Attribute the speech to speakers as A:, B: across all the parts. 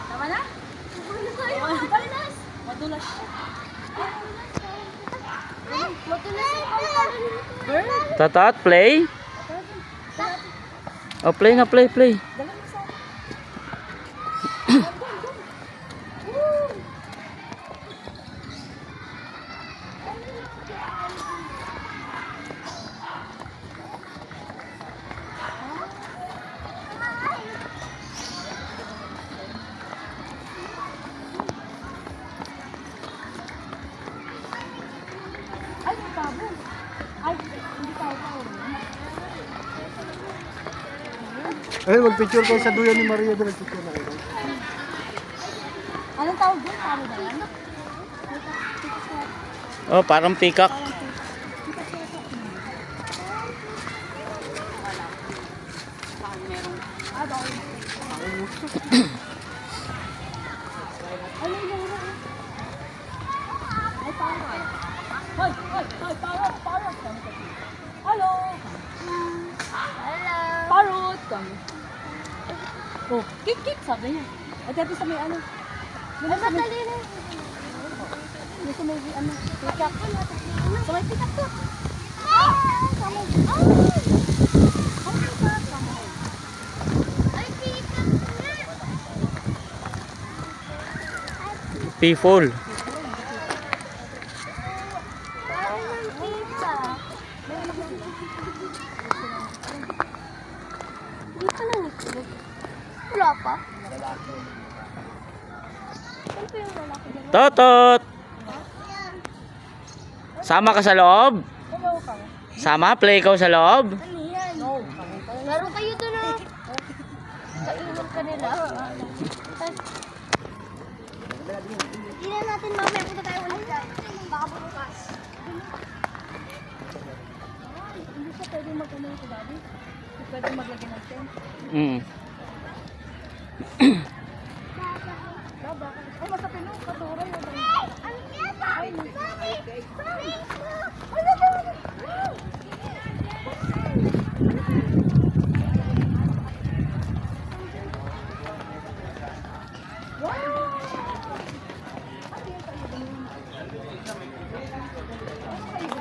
A: Tama na? Madulas siya.
B: Tatat, play. Oh, play na, play.
C: Ay, mag-picture kayo sa duyan ni Maria. Nag-picture na kayo.
A: Anong tawag doon? Tawag ba yan?
B: Oh, parang peacock.
A: Hello. Parrot. Oh, kik sabi niya. At ito sa may ano. Ay, matali na. Yung sa may ano. Pikak. Sa may pikak to.
B: Peaceful.
A: Wala pa.
B: Totot. Sama ka sa loob? Sama, play ikaw sa loob?
A: Ano yan? No. Laro kayo doon na. Kaingat ka nila. Hindi na natin mamaya punta tayo ulit dyan. Baka bukas. Hindi siya pwede mag-ano ito, Daddy? Hindi pwede maglagay ng tent. Ay, masapin mo. Katura yun. Ay,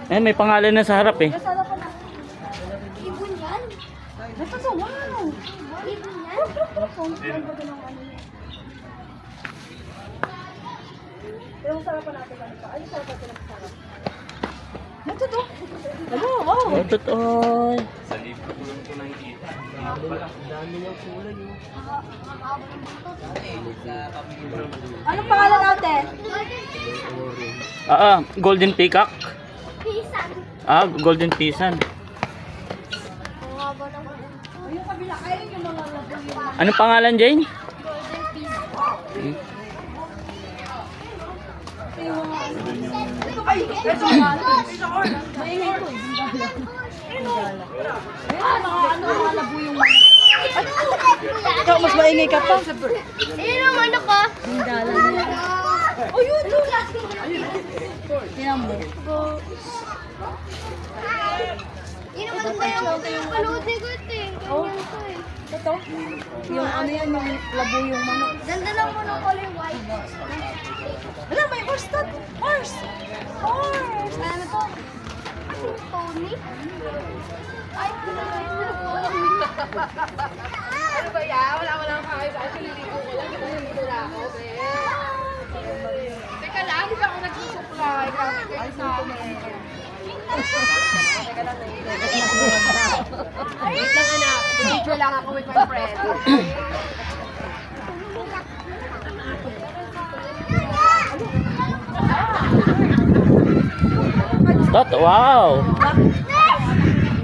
B: Eh, may pangalan na sa harap eh.
A: Nasala pa na. Ibon yan? Nasa sa wow! Ibon yan? Pero masarap pa natin ano pa. Ay, masarap pa natin masarap. Ito to. Ano? Wow!
B: Totot, oy.
A: Anong pangalan natin?
B: Golden peacock.
A: Pisan.
B: Golden pisan.
A: Yung kabila kayo yung mga labuyo.
B: Anong pangalan, Jane?
A: Golden pisan. Ito maingay ko eh. Ayun, mga labuyong mga. Ikaw, mas maingay ka pa.
D: Ayun ang ano ko.
A: Hingala niya. Oh, yun, yun. Tinan mo.
D: Yun ang maganda yung panood ni Gut eh. Ganyan ko eh.
A: Ito? Yung ano yan, yung labuyong manok.
D: Ganda lang mo ng color white.
A: Wala, may horse to. Horse! Horse! Ano to?
D: Tony? Ay,
E: Ano ba yan? Wala akong kahit. Actually, ligo ko lang. Naliligo na ako. Teka lang, hindi ako nagsusupply. Kasi kayo sa amin. Teka lang, naliligo. Wait lang anak. Picture lang ako with my friend.
B: Tot, wow!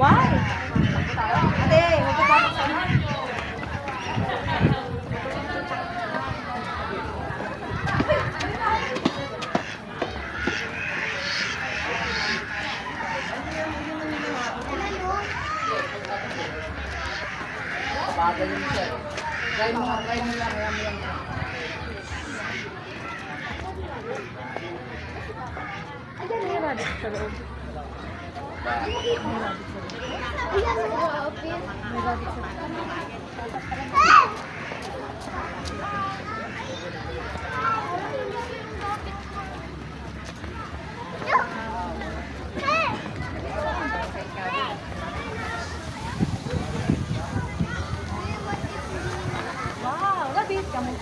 A: Why? Ate, huwag ka pa sa ano.
D: ayan mo, outfit.
A: Wow, labis ka mo.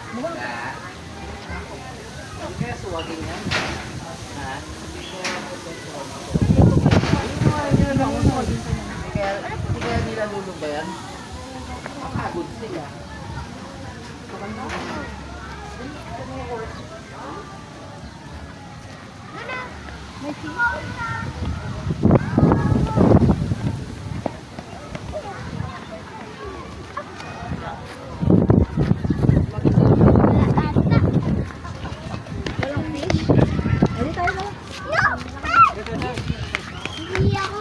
F: Hindi kaya nila lulubayan? Makagod sila.
A: Pwede tayo na.
D: Hindi ako.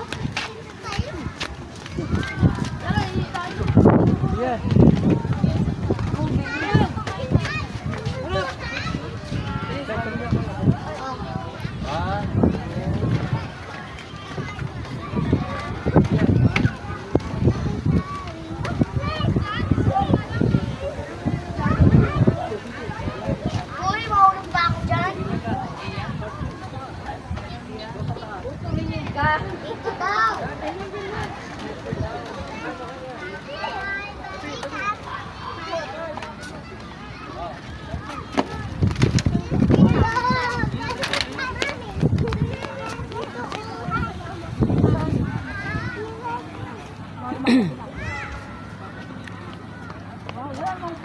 D: Tara, hindi tayo. Uy, mahulog ba ako dyan? Ito daw.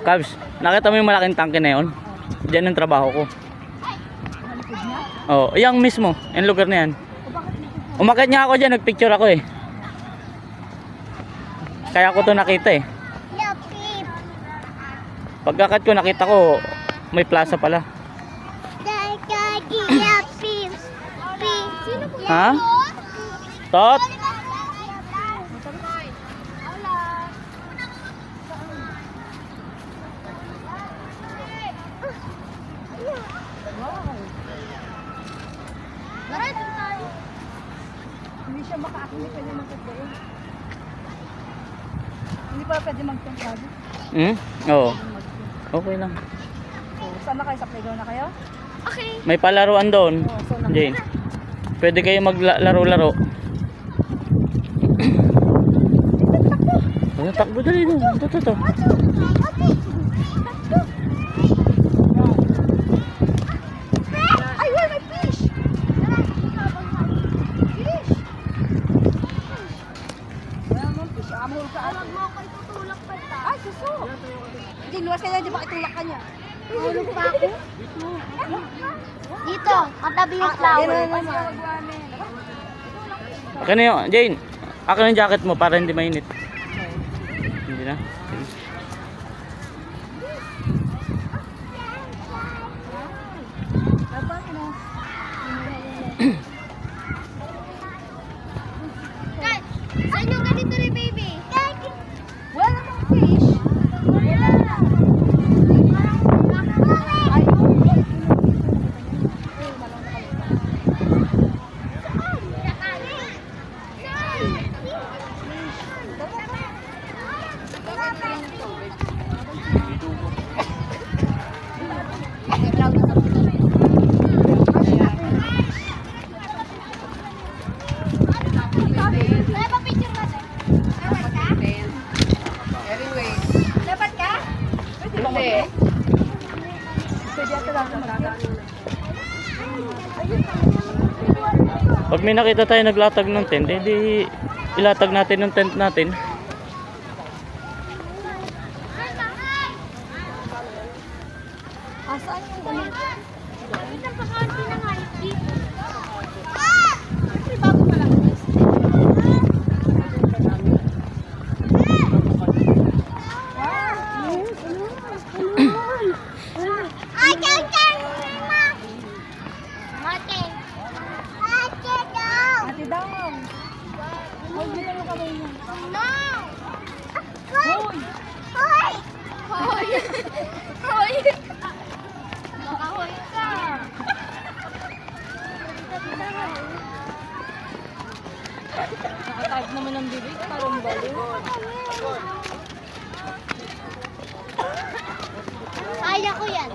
B: Kabs, nakita mo yung malaking tangke na yun? Diyan yung trabaho ko. Oo, yung mismo, yung lugar na yan. Umakyat niya ako dyan, nagpicture ako eh. Kaya ko to nakita eh.
D: Lapip.
B: Pagkakat ko nakita ko, may plaza pala.
D: Lapip. Sino po
B: Ha? Tot?
A: Hindi siya hindi pwede magkagdain. Hindi pa pwede magkagdain.
B: Hmm? Oo. Okay lang.
A: So, saan na kayo? Sa playground na kayo?
D: Okay.
B: May palaruan doon.
A: Oh, so na.
B: Jane. Pwede kayo maglaro-laro. Ano takbo dali doon? Ito.
D: Ay, wala may fish. Fish.
A: Wala mong fish. Amol ka.
D: Huwag mo ako itutulak pa ito.
A: Ay, suso. Hindi, luwas ka na. Di ba itulak ka niya?
D: Tulog pa ako? Dito, katabi yung flower.
A: Yan na naman.
B: Akin na yun. Jane, akin yung jacket mo para hindi mainit. Hindi na? Sige.
D: Guys, saan yung ganito ni baby?
A: Wala namang fish. Wala.
D: Kaya pa picture natin. Dapat ka?
E: Anyway,
D: Dapat ka?
E: hindi.
B: Pag may nakita tayo naglatag ng tent, edi ilatag natin ng tent natin.
D: Saan yung ganun? Wait lang, pakaunti na nga. Dito. Siyempre, bago pa lang. Ay, chan! Ate! Ate daw!
A: Ate daw. Huwag mo lang yung kamay niya.
D: No! Hoy! Hoy! Hoy! Hoy! Baka hoy ka!
A: Nakatag naman ng bibig. Parang balo.
D: Kaya ko yan.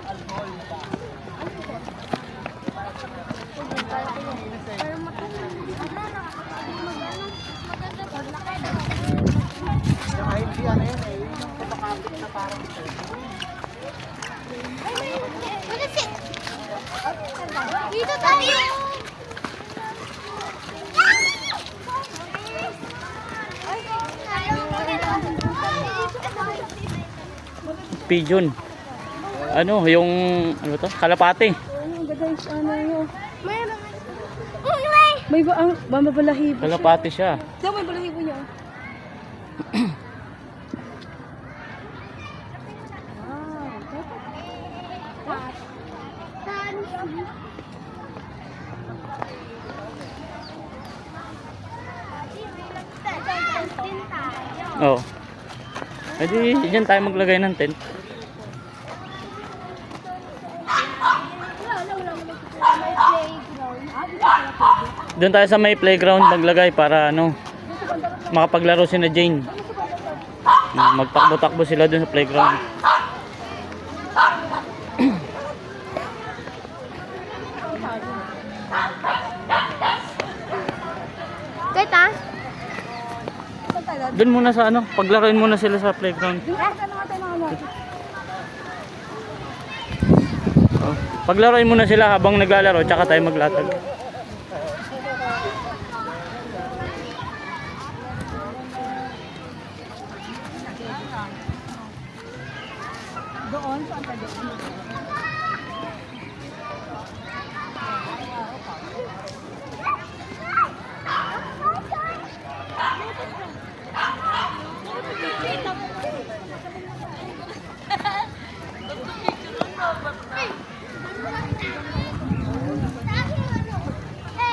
C: Kahit si ano yun eh, yung kumakapit na parang
D: Dito tayo!
B: Pigeon. Ano, yung ano to? Kalapate.
A: Ano guys, ano yun?
D: Meron.
A: May ba ang balahibo siya.
B: Kalapate siya.
A: Daw may balahibo niya.
B: Oh. Edi diyan tayo maglagay ng tent. Doon tayo sa may playground maglagay para ano makapaglaro si na Jane. Magtakbo-takbo sila doon sa playground.
D: Kahit ah?
B: Doon muna sa ano, paglaruin muna sila sa playground. Oh, paglaruin muna sila habang naglalaro tsaka tayo maglatag.
A: Doon, saan ka doon?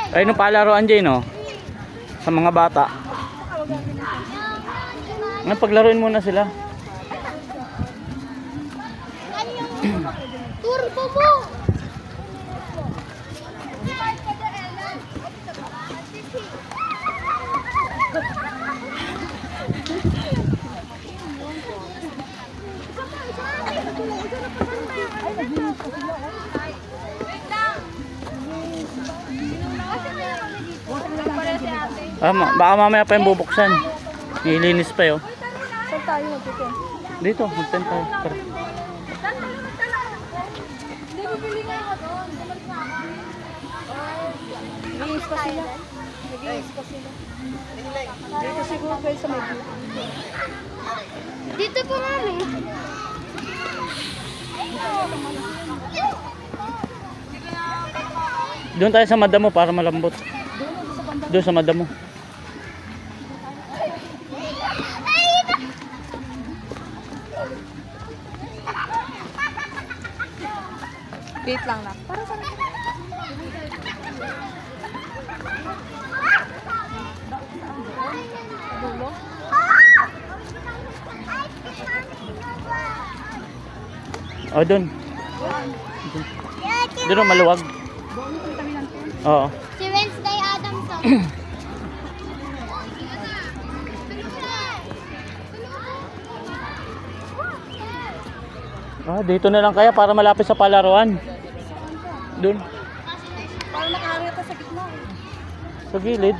B: Ay, no palaruan dyan, no? Sa mga bata. Ngayon, paglaruin muna sila.
D: Turbo mo!
B: Baka mamaya pa yung bubuksan. Nilinis pa yun.
A: Saan tayo mag-tent?
B: Dito, mag-tent tayo. Tara.
A: Hindi, bibili nga ako doon. Nag-iis pa sila. Nag-iis pa sila. Dito siguro kayo sa may view.
D: Dito po mami.
B: Doon tayo sa madamo para malambot. Doon sa madamo.
A: Wait lang na. Para sa dulo.
B: O, doon. Doon ang maluwag. Oo.
D: Si Wednesday Adamson.
B: Dito na lang kaya para malapit sa palaruan. Doon.
A: Para nakaharap ka sa gitna.
B: Sa gilid.